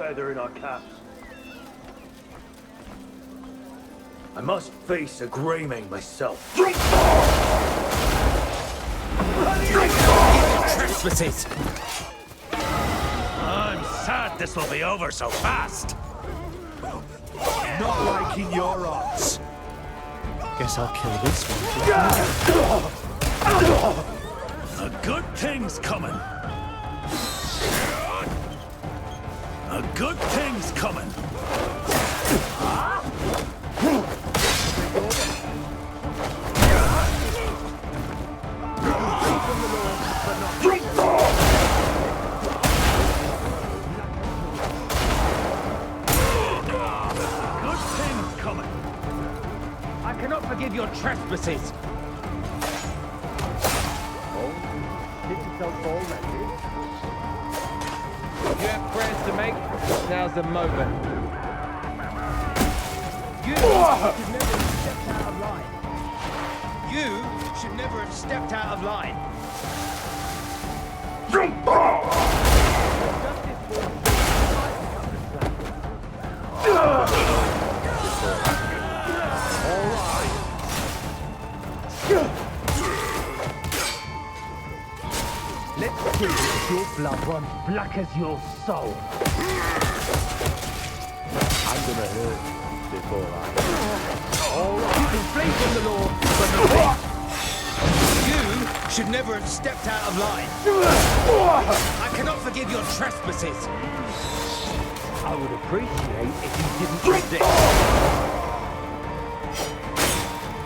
feather in our caps. I must face a Greymane myself. Trespasses! I'm sad this will be over so fast. Not liking your odds. Guess I'll kill this one. A good thing's coming. A good thing's coming. I cannot forgive your trespasses. You have prayers to make? Now's the moment. You should never have stepped out of line. You should never have stepped out of line. Let's see if your blood runs black as your soul. I'm gonna hurt you before I... You can flee from the law, but not me. You should never have stepped out of line. I cannot forgive your trespasses. I would appreciate if you didn't resist.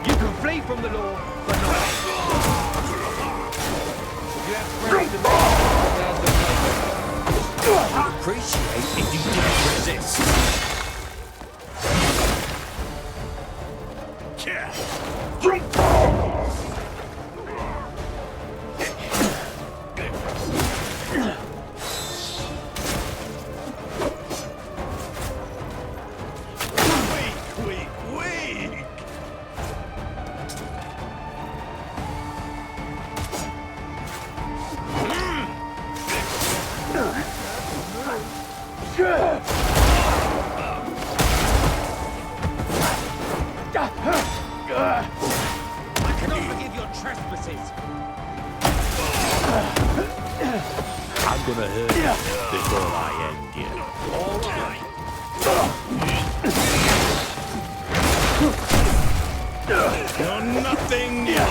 You can flee from the law, but not me. You have prayers to make? Now's the moment. I would appreciate if you didn't resist. I cannot forgive your trespasses. I'm gonna hurt you before I end you. All right. You're nothing new.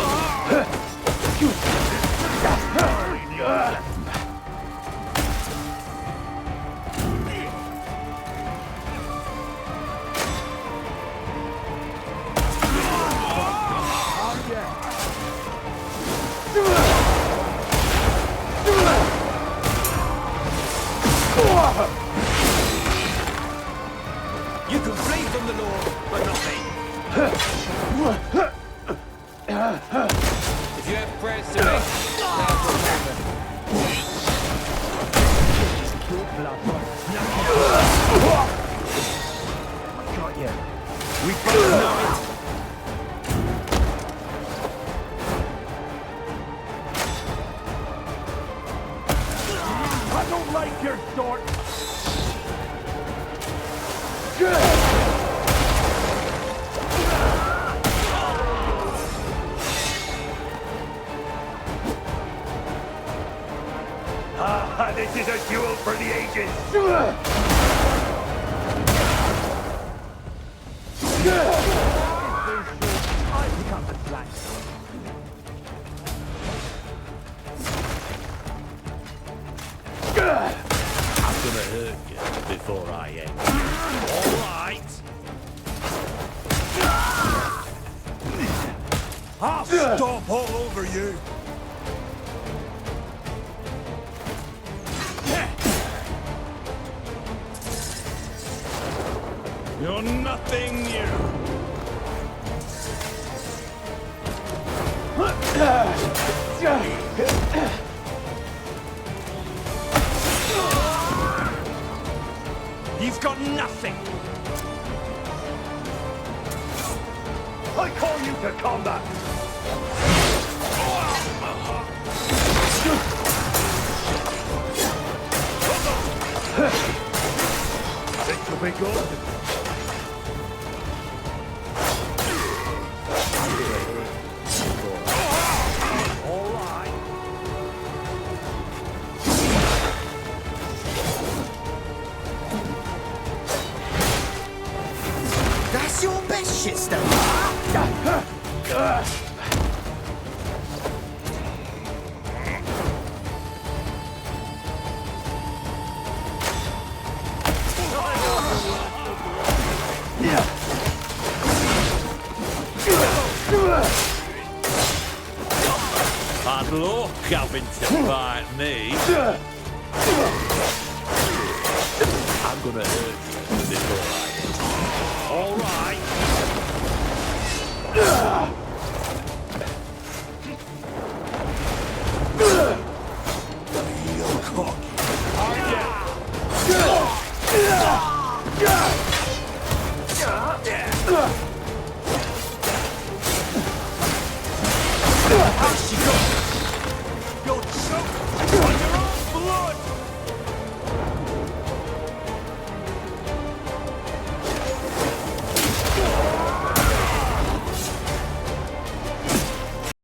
You can flee from the law, but not me. If you have prayers to make? Now's the moment. Your blood runs black. Got you. We both know it. I don't like your sort. Ah, this is a duel for the ages! I pick up the slack. I'm gonna hurt you before I end you. All right. I'll stomp all over you. You're nothing new. You've got nothing. I call you to combat! This will be good. All right. That's your best shit stuff. Bad luck having to fight me. I'm gonna hurt you before I end. All right.